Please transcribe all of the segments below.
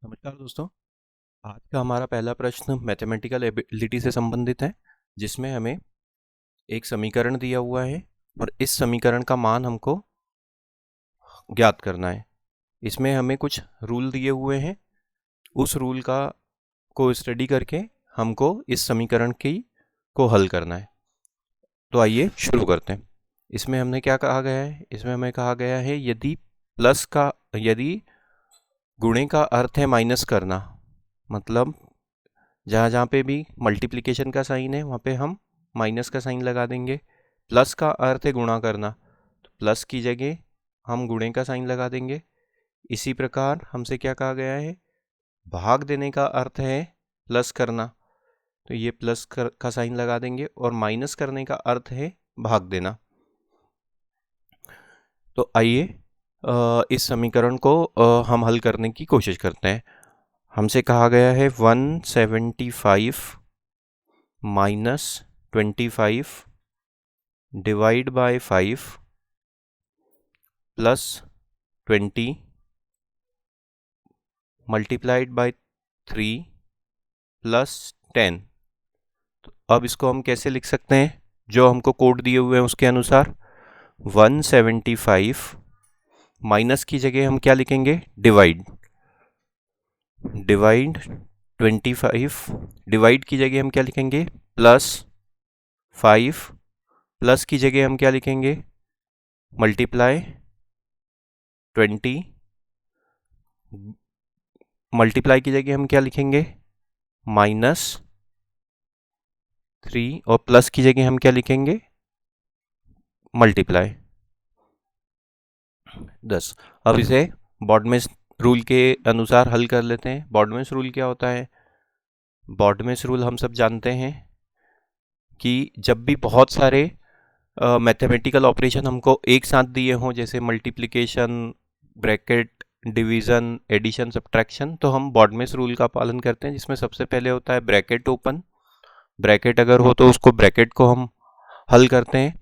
नमस्कार दोस्तों। आज का हमारा पहला प्रश्न मैथमेटिकल एबिलिटी से संबंधित है, जिसमें हमें एक समीकरण दिया हुआ है और इस समीकरण का मान हमको ज्ञात करना है। इसमें हमें कुछ रूल दिए हुए हैं, उस रूल को स्टडी करके हमको इस समीकरण को हल करना है। तो आइए शुरू करते हैं। इसमें हमने क्या कहा गया है? इसमें हमें कहा गया है यदि गुणे का अर्थ है माइनस करना, मतलब जहाँ जहाँ पे भी मल्टीप्लिकेशन का साइन है वहाँ पे हम माइनस का साइन लगा देंगे। प्लस का अर्थ है गुणा करना, तो प्लस की जगह हम गुणे का साइन लगा देंगे। इसी प्रकार हमसे क्या कहा गया है? भाग देने का अर्थ है प्लस करना, तो ये का साइन लगा देंगे। और माइनस करने का अर्थ है भाग देना। तो आइए इस समीकरण को हम हल करने की कोशिश करते हैं। हमसे कहा गया है 175 minus 25 divide by 5 plus 20 multiplied by 3 plus 10। तो अब इसको हम कैसे लिख सकते हैं? जो हमको कोड दिए हुए हैं उसके अनुसार 175 माइनस की जगह हम क्या लिखेंगे? डिवाइड 25, डिवाइड की जगह हम क्या लिखेंगे? प्लस 5, प्लस की जगह हम क्या लिखेंगे? मल्टीप्लाई 20, मल्टीप्लाई की जगह हम क्या लिखेंगे? -3, और प्लस की जगह हम क्या लिखेंगे? मल्टीप्लाई 10। अब इसे बॉडमेस रूल के अनुसार हल कर लेते हैं। बॉडमेस रूल क्या होता है? बॉडमेस रूल हम सब जानते हैं कि जब भी बहुत सारे मैथमेटिकल ऑपरेशन हमको एक साथ दिए हों, जैसे multiplication, bracket, division, addition, subtraction, तो हम बॉडमेस रूल का पालन करते हैं, जिसमें सबसे पहले होता है ब्रैकेट ओपन। ब्रैकेट अगर हो तो उसको ब्रैकेट को हम हल करते हैं।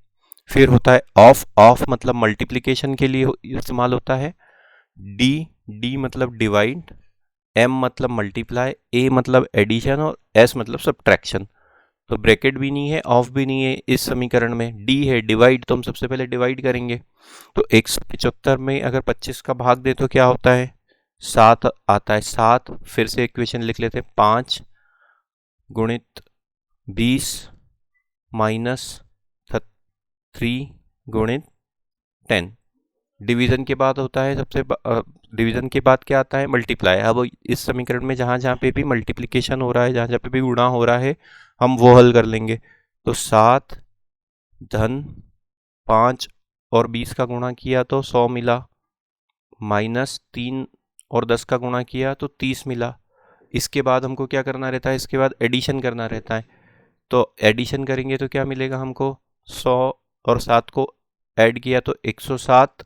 फिर होता है ऑफ। ऑफ मतलब मल्टीप्लिकेशन के लिए इस्तेमाल होता है। डी मतलब डिवाइड, एम मतलब मल्टीप्लाई, ए मतलब एडिशन और एस मतलब सब्ट्रैक्शन। तो ब्रैकेट भी नहीं है, ऑफ भी नहीं है इस समीकरण में। डी है डिवाइड, तो हम सबसे पहले डिवाइड करेंगे। तो 175 में अगर 25 का भाग दे तो क्या होता है? 7 आता है। 7 फिर से इक्वेशन लिख लेते हैं, 5 गुणित 20 माइनस 3 गुणित 10। डिवीजन के बाद होता है डिवीजन के बाद क्या आता है? मल्टीप्लाई। अब इस समीकरण में जहाँ जहाँ पे भी मल्टीप्लिकेशन हो रहा है, जहाँ जहाँ पे भी गुणा हो रहा है, हम वो हल कर लेंगे। तो 7 धन 5 और 20 का गुणा किया तो 100 मिला, -3 और 10 का गुणा किया तो 30 मिला। इसके बाद हमको क्या करना रहता है? इसके बाद एडिशन करना रहता है। तो एडिशन करेंगे तो क्या मिलेगा हमको? 100 और 7 को ऐड किया तो 107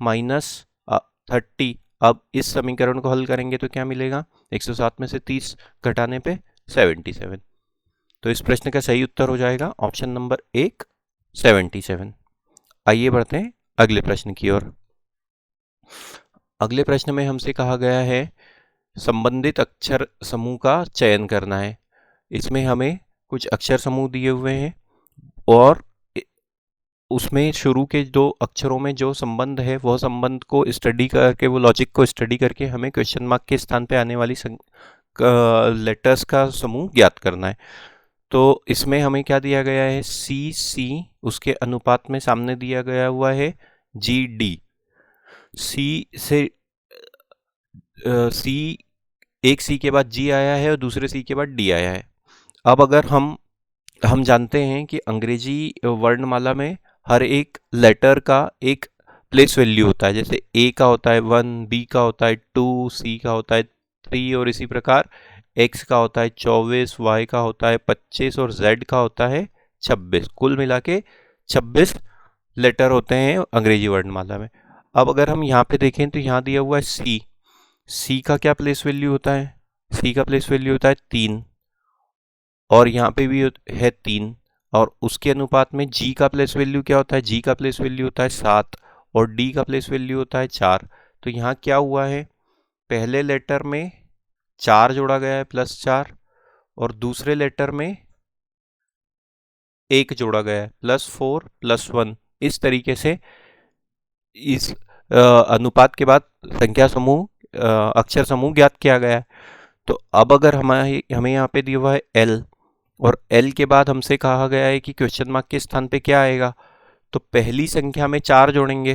माइनस 30। अब इस समीकरण को हल करेंगे तो क्या मिलेगा? 107 में से 30 घटाने पे 77। तो इस प्रश्न का सही उत्तर हो जाएगा ऑप्शन नंबर 1, 77। आइए बढ़ते हैं अगले प्रश्न की ओर। अगले प्रश्न में हमसे कहा गया है संबंधित अक्षर समूह का चयन करना है। इसमें हमें कुछ अक्षर समूह दिए हुए हैं और उसमें शुरू के 2 अक्षरों में जो संबंध है वह संबंध को स्टडी करके, वो लॉजिक को स्टडी करके हमें क्वेश्चन मार्क के स्थान पे आने वाली लेटर्स का समूह ज्ञात करना है। तो इसमें हमें क्या दिया गया है? सी, उसके अनुपात में सामने दिया गया हुआ है GD। सी से सी, एक सी के बाद जी आया है और दूसरे सी के बाद डी आया है। अब अगर हम जानते हैं कि अंग्रेजी वर्णमाला में हर एक लेटर का एक प्लेस वैल्यू होता है। जैसे ए का होता है 1, बी का होता है 2, सी का होता है 3, और इसी प्रकार एक्स का होता है 24, वाई का होता है 25 और जेड का होता है 26। कुल मिला के 26 लेटर होते हैं अंग्रेजी वर्णमाला में। अब अगर हम यहाँ पे देखें तो यहाँ दिया हुआ है सी का क्या प्लेस वैल्यू होता है? सी का प्लेस वैल्यू होता है 3, और यहाँ पे भी है 3, और उसके अनुपात में जी का प्लेस वैल्यू क्या होता है? जी का प्लेस वैल्यू होता है 7, और डी का प्लेस वैल्यू होता है 4। तो यहाँ क्या हुआ है? पहले लेटर में 4 जोड़ा गया है +4, और दूसरे लेटर में 1 जोड़ा गया है +4 +1। इस तरीके से इस अनुपात के बाद संख्या समूह अक्षर समूह ज्ञात किया गया है। तो अब अगर हमें यहाँ पे दिया हुआ है एल, और एल के बाद हमसे कहा गया है कि क्वेश्चन मार्क के स्थान पे क्या आएगा, तो पहली संख्या में 4 जोड़ेंगे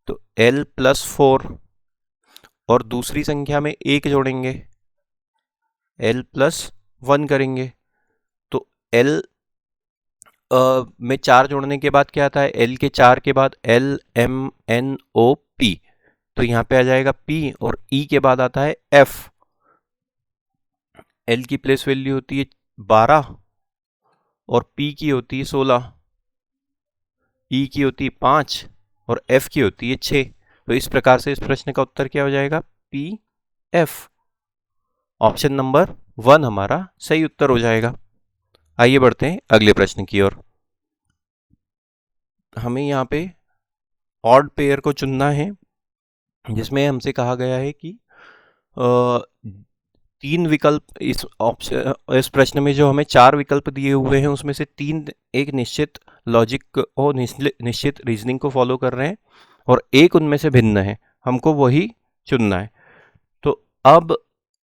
तो एल +4, और दूसरी संख्या में 1 जोड़ेंगे एल +1 करेंगे। तो एल में 4 जोड़ने के बाद क्या आता है, एल के 4 के बाद LMNOP, तो यहाँ पे आ जाएगा P, और E के बाद आता है F। एल की प्लेस वैल्यू होती है 12, और P की होती है 16, E की होती है 5, और F की होती है 6। तो इस प्रकार से इस प्रश्न का उत्तर क्या हो जाएगा, PF। ऑप्शन नंबर 1 हमारा सही उत्तर हो जाएगा। आइए बढ़ते हैं अगले प्रश्न की ओर। हमें यहाँ पे ऑड पेयर को चुनना है, जिसमें हमसे कहा गया है कि 3 विकल्प इस प्रश्न में जो हमें 4 विकल्प दिए हुए हैं उसमें से 3 एक निश्चित लॉजिक और निश्चित रीजनिंग को फॉलो कर रहे हैं, और एक उनमें से भिन्न है, हमको वही चुनना है। तो अब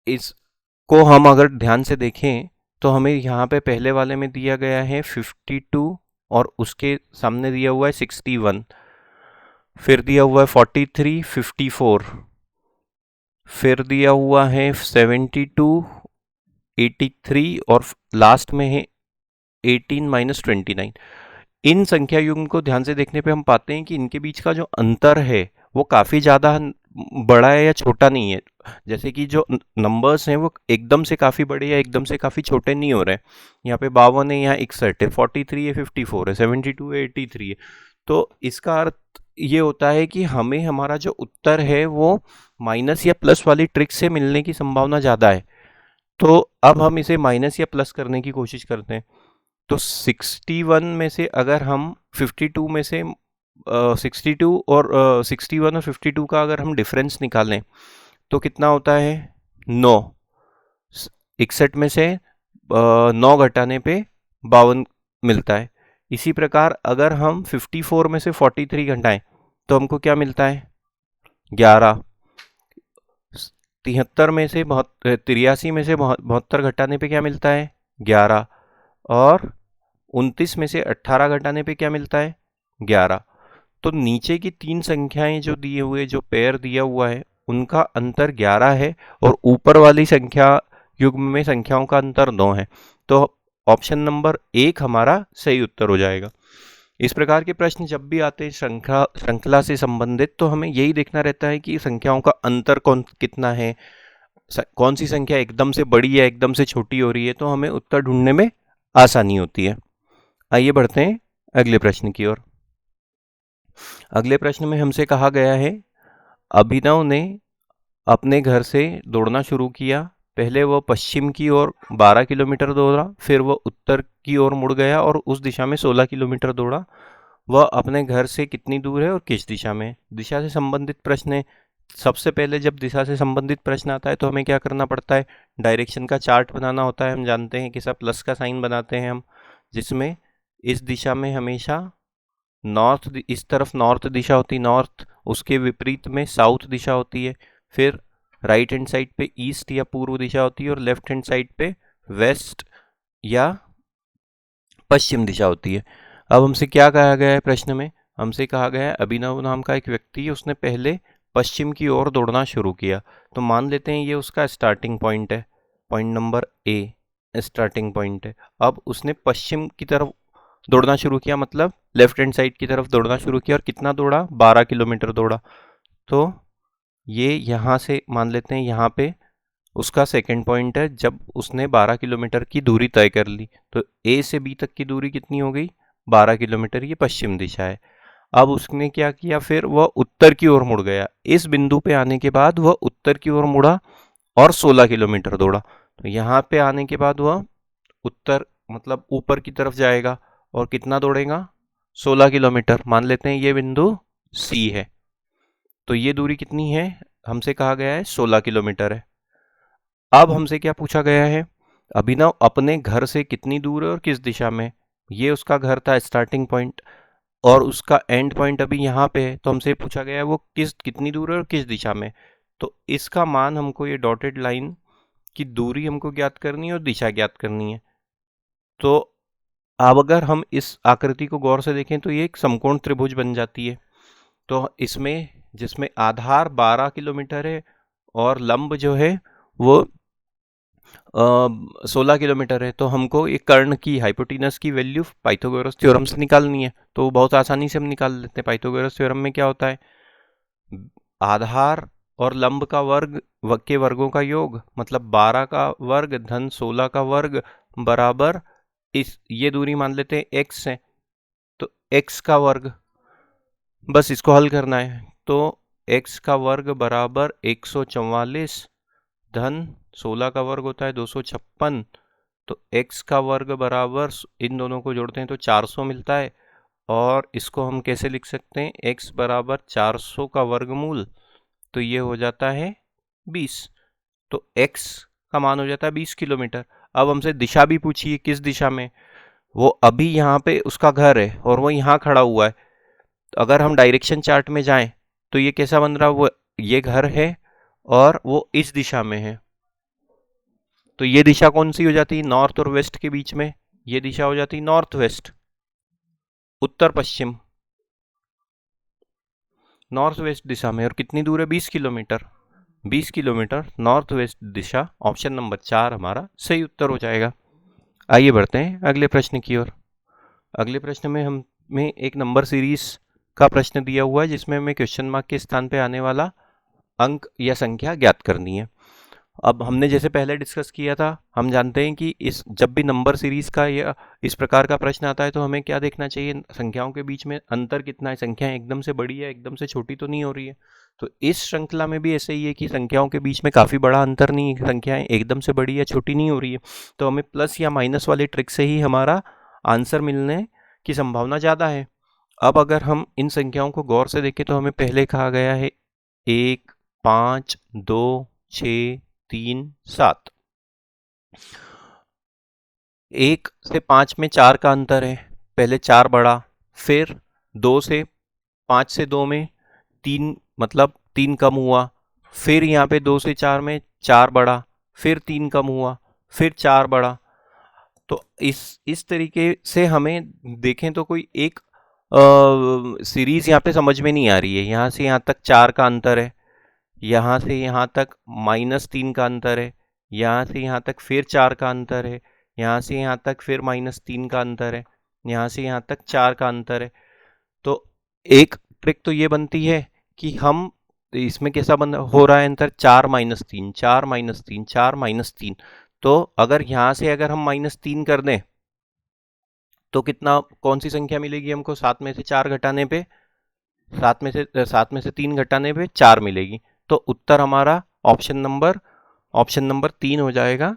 इसको हम अगर ध्यान से देखें तो हमें यहाँ पे पहले वाले में दिया गया है 52, और उसके सामने दिया हुआ है 61, फिर दिया हुआ है 43, 54, फिर दिया हुआ है 72, 83, और लास्ट में है 18 - 29। इन संख्या युग्म को ध्यान से देखने पे हम पाते हैं कि इनके बीच का जो अंतर है वो काफ़ी ज़्यादा बड़ा है या छोटा नहीं है। जैसे कि जो नंबर्स हैं वो एकदम से काफ़ी बड़े या एकदम से काफ़ी छोटे नहीं हो रहे हैं। यहाँ पे 52 है, यहाँ 61 है, 43 है, 54 है, 72 है, 83 है। तो इसका अर्थ ये होता है कि हमें हमारा जो उत्तर है वो माइनस या प्लस वाली ट्रिक से मिलने की संभावना ज़्यादा है। तो अब हम इसे माइनस या प्लस करने की कोशिश करते हैं। तो 61 में से अगर हम 52 में से 62 और 61 और 52 का अगर हम डिफरेंस निकालें तो कितना होता है, 9। 61 में से 9 घटाने पे 52 मिलता है। इसी प्रकार अगर हम 54 में से 43 घटाएं तो हमको क्या मिलता है, 11। 73 में से 83 में से 72 घटाने पे क्या मिलता है, 11, और 29 में से 18 घटाने पे क्या मिलता है, 11। तो नीचे की 3 संख्याएं जो दिए हुए, जो पेयर दिया हुआ है उनका अंतर 11 है, और ऊपर वाली संख्या युग्म में संख्याओं का अंतर 9 है। तो ऑप्शन नंबर 1 हमारा सही उत्तर हो जाएगा। इस प्रकार के प्रश्न जब भी आते हैं श्रृंखला से संबंधित, तो हमें यही देखना रहता है कि संख्याओं का अंतर कितना है, कौन सी संख्या एकदम से बड़ी या एकदम से छोटी हो रही है, तो हमें उत्तर ढूंढने में आसानी होती है। आइए बढ़ते हैं अगले प्रश्न की ओर। अगले प्रश्न में हमसे कहा गया है, अभिनव ने अपने घर से दौड़ना शुरू किया। पहले वह पश्चिम की ओर 12 किलोमीटर दौड़ा, फिर वह उत्तर की ओर मुड़ गया और उस दिशा में 16 किलोमीटर दौड़ा। वह अपने घर से कितनी दूर है और किस दिशा में? दिशा से संबंधित प्रश्न है। सबसे पहले जब दिशा से संबंधित प्रश्न आता है तो हमें क्या करना पड़ता है, डायरेक्शन का चार्ट बनाना होता है। हम जानते हैं कि सब प्लस का साइन बनाते हैं हम, जिसमें इस दिशा में हमेशा नॉर्थ, इस तरफ नॉर्थ दिशा होती है नॉर्थ, उसके विपरीत में साउथ दिशा होती है। फिर राइट हैंड साइड पे ईस्ट या पूर्व दिशा होती है, और लेफ्ट हैंड साइड पे वेस्ट या पश्चिम दिशा होती है। अब हमसे क्या कहा गया है प्रश्न में, हमसे कहा गया है अभिनव नाम का एक व्यक्ति है, उसने पहले पश्चिम की ओर दौड़ना शुरू किया। तो मान लेते हैं ये उसका स्टार्टिंग पॉइंट है, point number A starting point है। अब उसने पश्चिम की तरफ दौड़ना शुरू किया, मतलब लेफ्ट हैंड साइड की तरफ दौड़ना शुरू किया, और कितना दौड़ा, 12 किलोमीटर दौड़ा। तो ये यहाँ से मान लेते हैं यहाँ पे उसका सेकंड पॉइंट है, जब उसने 12 किलोमीटर की दूरी तय कर ली। तो ए से बी तक की दूरी कितनी हो गई, 12 किलोमीटर, ये पश्चिम दिशा है। अब उसने क्या किया, फिर वह उत्तर की ओर मुड़ गया। इस बिंदु पे आने के बाद वह उत्तर की ओर मुड़ा और 16 किलोमीटर दौड़ा। तो यहाँ पे आने के बाद वह उत्तर मतलब ऊपर की तरफ जाएगा और कितना दौड़ेगा, 16 किलोमीटर। मान लेते हैं ये बिंदु सी है। तो ये दूरी कितनी है, हमसे कहा गया है 16 किलोमीटर है। अब हमसे क्या पूछा गया है, अभिनव अपने घर से कितनी दूर है और किस दिशा में। ये उसका घर था स्टार्टिंग पॉइंट, और उसका एंड पॉइंट अभी यहाँ पे है, तो हमसे पूछा गया है वो कितनी दूर है और किस दिशा में। तो इसका मान हमको, ये डॉटेड लाइन की दूरी हमको ज्ञात करनी है और दिशा ज्ञात करनी है। तो अब अगर हम इस आकृति को गौर से देखें तो ये एक समकोण त्रिभुज बन जाती है। तो इसमें, जिसमें आधार 12 किलोमीटर है और लंब जो है वो 16 किलोमीटर है, तो हमको एक कर्ण की, हाइपोटेनस की वैल्यू पाइथागोरस थ्योरम से निकालनी है। तो बहुत आसानी से हम निकाल लेते हैं। पाइथागोरस थ्योरम में क्या होता है, आधार और लंब का वर्ग के वर्गों का योग, मतलब 12 का वर्ग धन 16 का वर्ग बराबर, इस ये दूरी मान लेते हैं x है, तो x का वर्ग, बस इसको हल करना है। तो x का वर्ग बराबर 144 धन 16 का वर्ग होता है 256, तो x का वर्ग बराबर, इन दोनों को जोड़ते हैं तो 400 मिलता है। और इसको हम कैसे लिख सकते हैं, x बराबर 400 का वर्गमूल, तो ये हो जाता है 20। तो x का मान हो जाता है 20 किलोमीटर। अब हमसे दिशा भी पूछी है, किस दिशा में। वो अभी यहाँ पे उसका घर है और वो यहाँ खड़ा हुआ है। तो अगर हम डायरेक्शन चार्ट में जाएं तो ये कैसा बन रहा है, वो ये घर है और वो इस दिशा में है। तो ये दिशा कौन सी हो जाती है, नॉर्थ और वेस्ट के बीच में, ये दिशा हो जाती है नॉर्थ वेस्ट, उत्तर पश्चिम, नॉर्थ वेस्ट दिशा में। और कितनी दूर है, 20 किलोमीटर। 20 किलोमीटर नॉर्थ वेस्ट दिशा, ऑप्शन नंबर 4 हमारा सही उत्तर हो जाएगा। आइए बढ़ते हैं अगले प्रश्न की ओर। अगले प्रश्न में हमें एक नंबर सीरीज का प्रश्न दिया हुआ है, जिसमें हमें क्वेश्चन मार्क के स्थान पे आने वाला अंक या संख्या ज्ञात करनी है। अब हमने जैसे पहले डिस्कस किया था, हम जानते हैं कि इस जब भी नंबर सीरीज का या इस प्रकार का प्रश्न आता है तो हमें क्या देखना चाहिए, संख्याओं के बीच में अंतर कितना है, संख्याएं एकदम से बड़ी है, एकदम से छोटी तो नहीं हो रही है। तो इस श्रृंखला में भी ऐसे ही है कि संख्याओं के बीच में काफ़ी बड़ा अंतर नहीं है, संख्याएं एकदम से बड़ी या छोटी नहीं हो रही है। तो हमें प्लस या माइनस वाले ट्रिक से ही हमारा आंसर मिलने की संभावना ज़्यादा है। अब अगर हम इन संख्याओं को गौर से देखें तो हमें पहले कहा गया है 1, 5, 2, 6, 3, 7। 1 से 5 में 4 का अंतर है, पहले 4 बढ़ा, फिर 2 से 5 से 2 में 3, मतलब 3 कम हुआ, फिर यहाँ पे 2 से 4 में 4 बढ़ा, फिर 3 कम हुआ, फिर 4 बढ़ा। तो इस तरीके से हमें देखें तो कोई एक सीरीज यहाँ पे समझ में नहीं आ रही है। यहाँ से यहाँ तक 4 का अंतर है, यहाँ से यहाँ तक -3 का अंतर है, यहाँ से यहाँ तक फिर 4 का अंतर है, यहाँ से यहाँ तक फिर -3 का अंतर है, यहाँ से यहाँ तक 4 का अंतर है। तो एक ट्रिक तो ये बनती है कि हम इसमें कैसा बन हो रहा है अंतर, 4 - 3, 4 - 3, 4 - 3। तो अगर यहाँ से अगर हम -3 कर दें तो कितना, कौन सी संख्या मिलेगी हमको, 7 में से 4 घटाने पे, 7 में से 3 घटाने पे 4 मिलेगी। तो उत्तर हमारा ऑप्शन नंबर 3 हो जाएगा,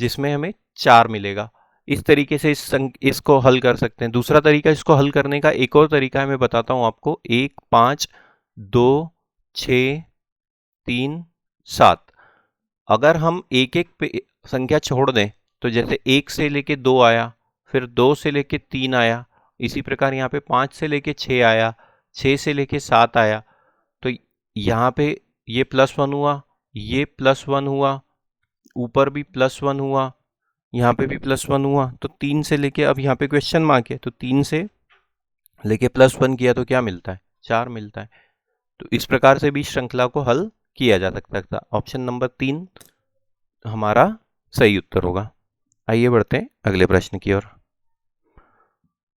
जिसमें हमें 4 मिलेगा। इस तरीके से इसको हल कर सकते हैं। दूसरा तरीका इसको हल करने का, एक और तरीका है, मैं बताता हूं आपको। 1, 5, 2, 6, 3, 7। अगर हम एक एक पे संख्या छोड़ दें, तो जैसे 1 से लेके 2 आया, फिर 2 से लेके 3 आया, इसी प्रकार यहाँ पे 5 से लेके 6 आया, 6 से लेके 7 आया, तो यहाँ पे ये +1 हुआ, ये +1 हुआ, ऊपर भी +1 हुआ, यहाँ पे भी +1 हुआ। तो 3 से लेके, अब यहाँ पे क्वेश्चन मार्क है, तो 3 से लेके +1 किया तो क्या मिलता है, 4 मिलता है। तो इस प्रकार से भी श्रृंखला को हल किया जा सकता था। ऑप्शन नंबर 3 हमारा सही उत्तर होगा। आइए बढ़ते हैं अगले प्रश्न की ओर।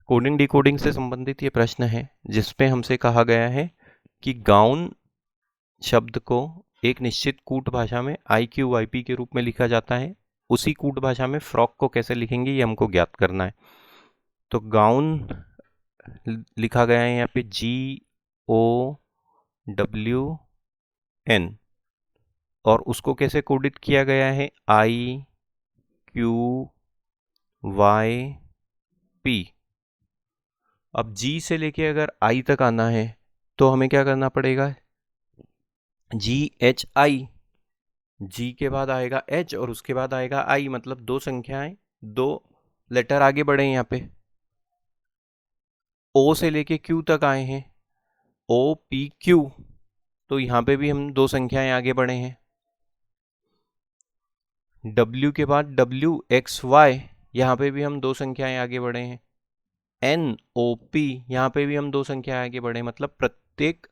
कोडिंग डिकोडिंग से संबंधित ये प्रश्न है, जिसपे हमसे कहा गया है कि गाउन शब्द को एक निश्चित कूट भाषा में IQYP के रूप में लिखा जाता है, उसी कूट भाषा में फ्रॉक को कैसे लिखेंगे ये हमको ज्ञात करना है। तो गाउन लिखा गया है यहाँ पे GOWN, और उसको कैसे कोडित किया गया है, IQYP। अब G से लेके अगर I तक आना है तो हमें क्या करना पड़ेगा, GHI, जी के बाद आएगा एच और उसके बाद आएगा आई, मतलब दो संख्याएं, दो लेटर आगे बढ़े हैं यहाँ पे। ओ से लेके क्यू तक आए हैं, ओ पी क्यू, तो यहाँ पे भी हम दो संख्याएं आगे बढ़े हैं। W के बाद W X Y, यहाँ पे भी हम दो संख्याएं आगे बढ़े हैं। N O P, यहाँ पे भी हम दो संख्याएं आगे बढ़े, मतलब प्रत्येक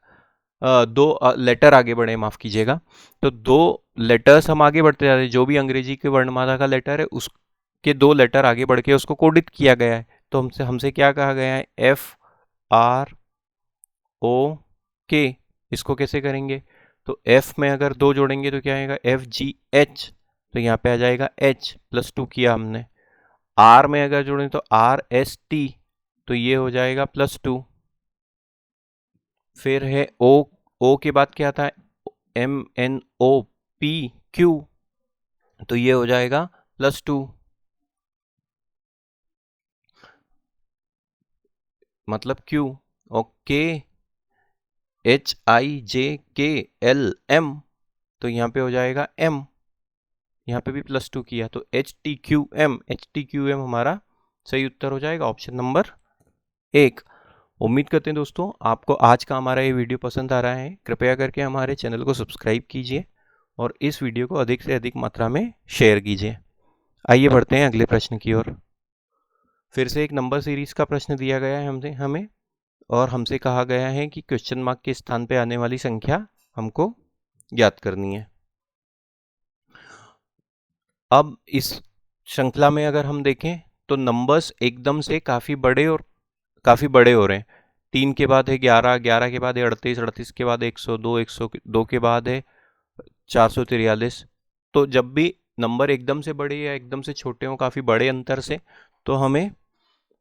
दो लेटर आगे बढ़े, माफ कीजिएगा। तो दो लेटर्स हम आगे बढ़ते जाते हैं, जो भी अंग्रेजी के वर्णमाला का लेटर है उसके दो लेटर आगे बढ़ के उसको कोडित किया गया है। तो हमसे क्या कहा गया है, FROK, इसको कैसे करेंगे, तो F में अगर दो जोड़ेंगे तो क्या आएगा, FGH, तो यहाँ पे आ जाएगा H +2 किया हमने। R में अगर जोड़ें तो RST, तो ये हो जाएगा +2। फिर है O के बाद क्या आता है, MNOPQ, तो ये हो जाएगा +2, मतलब Q। ओके, HIJKLM, तो यहाँ पे हो जाएगा M, यहाँ पे भी +2 किया, तो HTQM हमारा सही उत्तर हो जाएगा, ऑप्शन नंबर 1। उम्मीद करते हैं दोस्तों आपको आज का हमारा ये वीडियो पसंद आ रहा है। कृपया करके हमारे चैनल को सब्सक्राइब कीजिए और इस वीडियो को अधिक से अधिक मात्रा में शेयर कीजिए। आइए बढ़ते हैं अगले प्रश्न की ओर। फिर से एक नंबर सीरीज का प्रश्न दिया गया है हमें और हमसे कहा गया है कि क्वेश्चन मार्क के स्थान पे आने वाली संख्या हमको ज्ञात करनी है। अब इस श्रृंखला में अगर हम देखें तो नंबर्स एकदम से काफ़ी बड़े हो रहे हैं। 3 के बाद है 11, 11 के बाद है 38, 38 के बाद 102, 102 के बाद है 443। तो जब भी नंबर एकदम से बड़े या एकदम से छोटे हों, काफ़ी बड़े अंतर से, तो हमें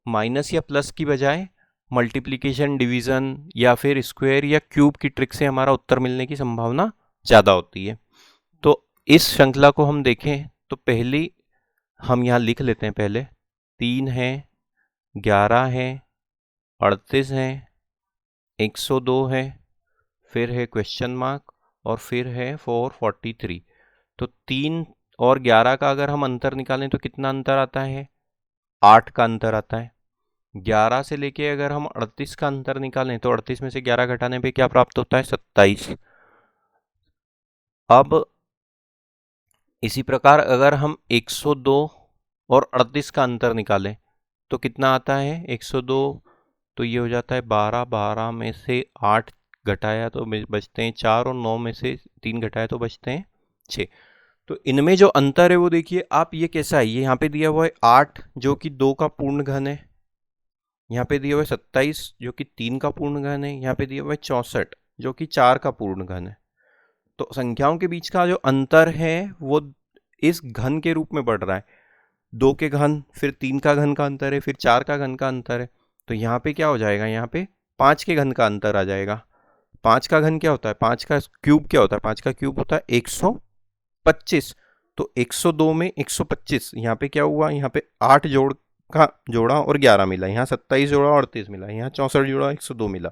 माइनस या प्लस की बजाय मल्टीप्लिकेशन, डिवीज़न या फिर स्क्वायर या क्यूब की ट्रिक से हमारा उत्तर मिलने की संभावना ज़्यादा होती है। तो इस श्रृंखला को हम देखें तो पहली हम यहाँ लिख लेते हैं। पहले 3 है, 11 है, 38 है, 102 है, फिर है क्वेश्चन मार्क और फिर है 443। तो 3 और 11 का अगर हम अंतर निकालें तो कितना अंतर आता है, 8 का अंतर आता है। 11 से लेके अगर हम 38 का अंतर निकालें तो 38 में से 11 घटाने पे क्या प्राप्त होता है, 27। अब इसी प्रकार अगर हम 102 और 38 का अंतर निकालें तो कितना आता है, 102, तो ये हो जाता है 12, 12 में से 8 घटाया तो बचते हैं 4 और 9 में से 3 घटाया तो बचते हैं 6। तो इनमें जो अंतर है वो देखिए आप, ये कैसा है, ये यहाँ पे दिया हुआ है 8 जो कि 2 का पूर्ण घन है, यहाँ पे दिया हुआ है 27 जो कि 3 का पूर्ण घन है, यहाँ पे दिया हुआ है 64 जो कि 4 का पूर्ण घन है। तो संख्याओं के बीच का जो अंतर है वो इस घन के रूप में बढ़ रहा है। 2 के घन, फिर 3 का घन का अंतर है, फिर 4 का घन का अंतर है। तो यहाँ पे क्या हो जाएगा, यहाँ पे 5 के घन का अंतर आ जाएगा। 5 का घन क्या होता है, 5 का क्यूब क्या होता है, 5 का क्यूब होता है 125। तो 102 में 125, यहाँ पे क्या हुआ, यहाँ पे 8 जोड़ा और 11 मिला, यहाँ 27 जोड़ा और 38 मिला, यहाँ 64 जोड़ा 102 मिला।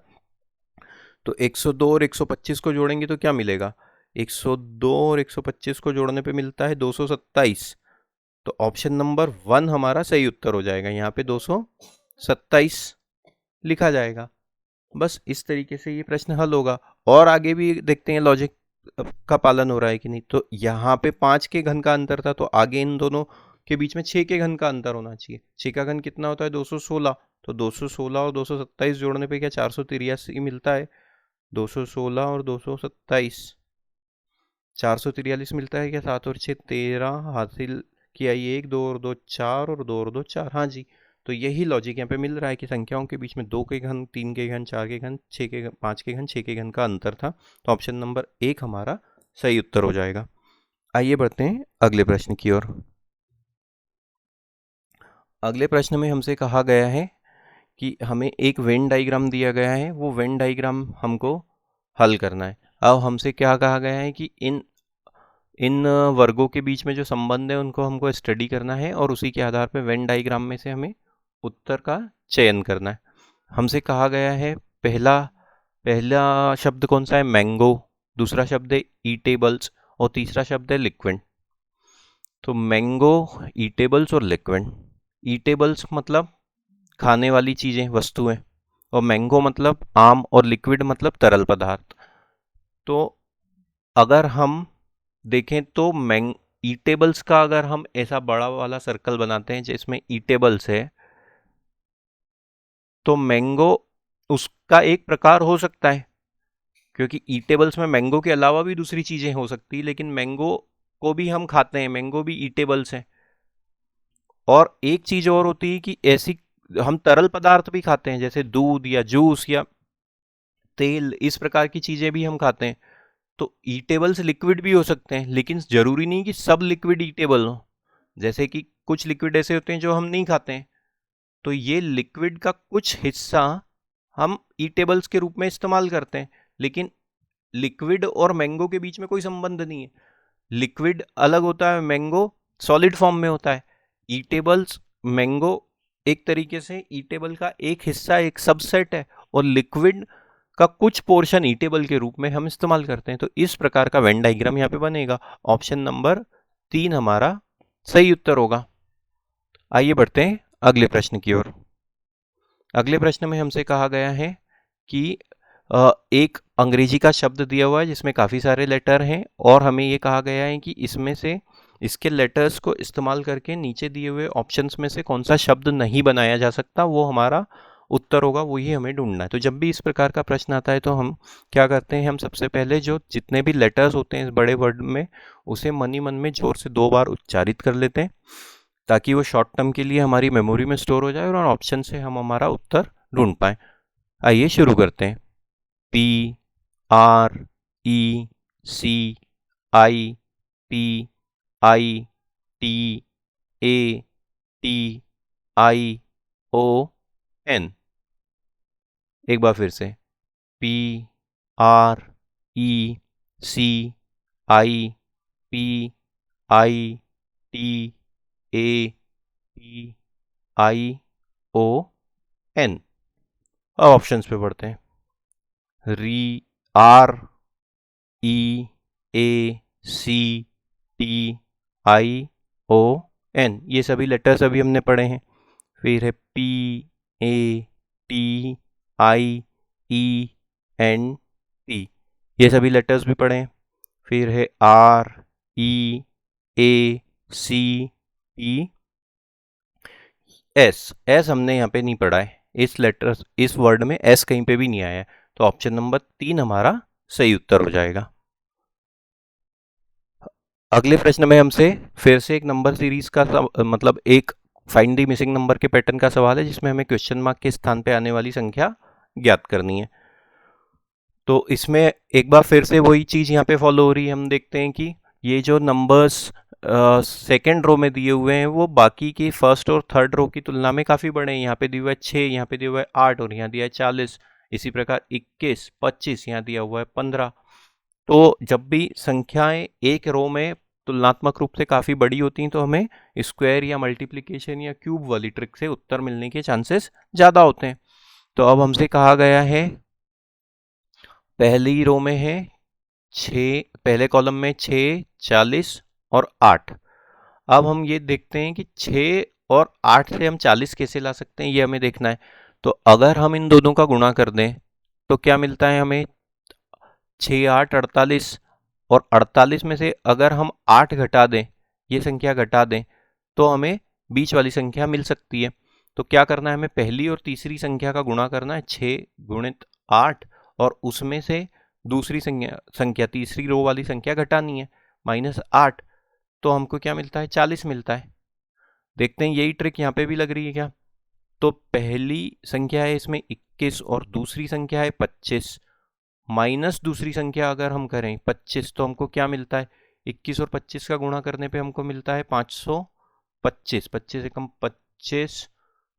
तो 102 और 125 को जोड़ेंगे तो क्या मिलेगा, 102 और 125 को जोड़ने पे मिलता है 227। तो ऑप्शन नंबर 1 हमारा सही उत्तर हो जाएगा, यहाँ पे 227 लिखा जाएगा। बस इस तरीके से ये प्रश्न हल होगा। और आगे भी देखते हैं लॉजिक का पालन हो रहा है कि नहीं। तो यहाँ पे 5 के घन का अंतर था, तो आगे इन दोनों के बीच में 6 के घन का अंतर होना चाहिए। 6 का घन कितना होता है, 216। तो 216 और 227 जोड़ने पे क्या 483 मिलता है। 216 और 227, 443 मिलता है क्या, 7 और 6 13, हासिल किया ये 1, 2 और 2 4 और 2 और 2 4। हाँ जी, तो यही लॉजिक यहाँ पे मिल रहा है कि संख्याओं के बीच में 2 के घन, 3 के घन, 4 के घन, 6 के घन, 5 के घन, 6 के घन का अंतर था। तो ऑप्शन नंबर 1 हमारा सही उत्तर हो जाएगा। आइए बढ़ते हैं अगले प्रश्न की ओर। अगले प्रश्न में हमसे कहा गया है कि हमें एक वेन डायग्राम दिया गया है, वो वेन डायग्राम हमको हल करना है। अब हमसे क्या कहा गया है कि इन वर्गों के बीच में जो संबंध है उनको हमको स्टडी करना है और उसी के आधार पर वेन डायग्राम में से हमें उत्तर का चयन करना है। हमसे कहा गया है पहला शब्द कौन सा है, मैंगो। दूसरा शब्द है ईटेबल्स और तीसरा शब्द है लिक्विड। तो मैंगो, ईटेबल्स और लिक्विड। ईटेबल्स मतलब खाने वाली चीजें, वस्तुएं, और मैंगो मतलब आम, और लिक्विड मतलब तरल पदार्थ। तो अगर हम देखें तो ईटेबल्स का अगर हम ऐसा बड़ा वाला सर्कल बनाते हैं जिसमें ईटेबल्स है, तो मैंगो उसका एक प्रकार हो सकता है, क्योंकि ईटेबल्स में मैंगो के अलावा भी दूसरी चीजें हो सकती है, लेकिन मैंगो को भी हम खाते हैं, मैंगो भी ईटेबल्स है। और एक चीज और होती है कि ऐसी हम तरल पदार्थ भी खाते हैं, जैसे दूध या जूस या तेल, इस प्रकार की चीजें भी हम खाते हैं। तो ईटेबल्स लिक्विड भी हो सकते हैं, लेकिन जरूरी नहीं कि सब लिक्विड ईटेबल हो। जैसे कि कुछ लिक्विड ऐसे होते हैं जो हम नहीं खाते हैं, तो ये लिक्विड का कुछ हिस्सा हम ईटेबल्स के रूप में इस्तेमाल करते हैं। लेकिन लिक्विड और मैंगो के बीच में कोई संबंध नहीं है। लिक्विड अलग होता है, मैंगो सॉलिड फॉर्म में होता है। ईटेबल्स, मैंगो एक तरीके से ईटेबल का एक हिस्सा, एक सबसेट है, और लिक्विड का कुछ पोर्शन ईटेबल के रूप में हम इस्तेमाल करते हैं। तो इस प्रकार का वेन डायग्राम यहाँ पे बनेगा। ऑप्शन नंबर 3 हमारा सही उत्तर होगा। आइए बढ़ते हैं अगले प्रश्न की ओर। अगले प्रश्न में हमसे कहा गया है कि एक अंग्रेजी का शब्द दिया हुआ है जिसमें काफ़ी सारे लेटर हैं, और हमें ये कहा गया है कि इसमें से इसके लेटर्स को इस्तेमाल करके नीचे दिए हुए ऑप्शंस में से कौन सा शब्द नहीं बनाया जा सकता, वो हमारा उत्तर होगा, वही हमें ढूंढना है। तो जब भी इस प्रकार का प्रश्न आता है तो हम क्या करते हैं, हम सबसे पहले जो जितने भी लेटर्स होते हैं इस बड़े वर्ड में, उसे मन ही मन में जोर से 2 बार उच्चारित कर लेते हैं, ताकि वो शॉर्ट टर्म के लिए हमारी मेमोरी में स्टोर हो जाए और ऑप्शन से हम हमारा उत्तर ढूंढ पाए। आइए शुरू करते हैं। P R E C I P I T A T I O N। एक बार फिर से, P R E C I P I T A T I O N। अब ऑप्शंस पे पढ़ते हैं। री, R E A C T I O N, ये सभी लेटर्स अभी हमने पढ़े हैं। फिर है P A T I E N T, ये सभी लेटर्स भी पढ़े हैं। फिर है R E A C T S, S हमने यहाँ पे नहीं पढ़ा है, इस लेटर, इस वर्ड में एस कहीं पे भी नहीं आया है। तो ऑप्शन नंबर 3 हमारा सही उत्तर हो जाएगा। अगले प्रश्न में हमसे फिर से एक नंबर सीरीज का मतलब एक फाइंड द मिसिंग नंबर के पैटर्न का सवाल है, जिसमें हमें क्वेश्चन मार्क के स्थान पे आने वाली संख्या ज्ञात करनी है। तो इसमें एक बार फिर से वही चीज यहाँ पे फॉलो हो रही है। हम देखते हैं कि ये जो नंबर्स सेकेंड रो में दिए हुए हैं वो बाकी की फर्स्ट और थर्ड रो की तुलना में काफ़ी बड़े हैं। यहाँ पे दिया हुआ है 6, यहाँ पे दिया हुआ है 8, और यहाँ दिया है 40। इसी प्रकार 21, 25, यहाँ दिया हुआ है 15। तो जब भी संख्याएं एक रो में तुलनात्मक रूप से काफ़ी बड़ी होती हैं तो हमें स्क्वायर या मल्टीप्लिकेशन या क्यूब वाली ट्रिक से उत्तर मिलने के चांसेस ज़्यादा होते हैं। तो अब हमसे कहा गया है, पहली रो में है 6, पहले कॉलम में 6, 40 और 8। अब हम ये देखते हैं कि 6 और 8 से हम 40 कैसे ला सकते हैं, ये हमें देखना है। तो अगर हम इन दोनों का गुणा कर दें तो क्या मिलता है हमें, 6 8 48, और 48 में से अगर हम 8 घटा दें, ये संख्या घटा दें, तो हमें बीच वाली संख्या मिल सकती है। तो क्या करना है, हमें पहली और तीसरी संख्या का गुणा करना है, 6 गुणित 8, और उसमें से दूसरी संख्या तीसरी रो वाली संख्या घटानी है, -8। तो हमको क्या मिलता है, 40 मिलता है। देखते हैं यही ट्रिक यहाँ पे भी लग रही है क्या। तो पहली संख्या है इसमें 21 और दूसरी संख्या है 25, माइनस दूसरी संख्या अगर हम करें 25, तो हमको क्या मिलता है, 21 और 25 का गुणा करने पे हमको मिलता है 525। 25 एकम 25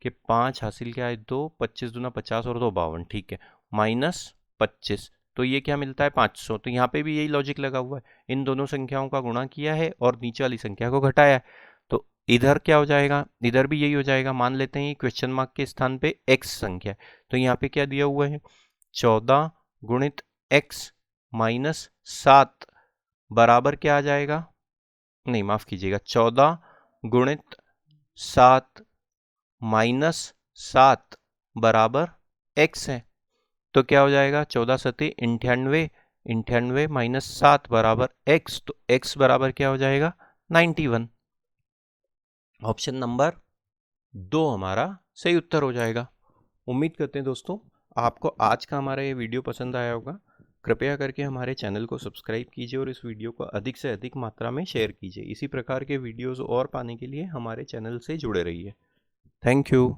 के 5 हासिल क्या है 2, 25 दूना 50 और 2 52, ठीक है, -25। तो ये क्या मिलता है 500। तो यहाँ पे भी यही लॉजिक लगा हुआ है, इन दोनों संख्याओं का गुणा किया है और नीचे वाली संख्या को घटाया है। तो इधर क्या हो जाएगा, इधर भी यही हो जाएगा। मान लेते हैं क्वेश्चन मार्क के स्थान पे x संख्या, तो यहाँ पे क्या दिया हुआ है, 14 गुणित x -7 बराबर क्या आ जाएगा, नहीं माफ कीजिएगा, 14 गुणित 7 माइनस 7 बराबर x है। तो क्या हो जाएगा, 14 सती 98, 98 माइनस 7 बराबर x, तो x बराबर क्या हो जाएगा 91। ऑप्शन नंबर 2 हमारा सही उत्तर हो जाएगा। उम्मीद करते हैं दोस्तों आपको आज का हमारा ये वीडियो पसंद आया होगा। कृपया करके हमारे चैनल को सब्सक्राइब कीजिए और इस वीडियो को अधिक से अधिक मात्रा में शेयर कीजिए। इसी प्रकार के वीडियोस और पाने के लिए हमारे चैनल से जुड़े रहिए। Thank you.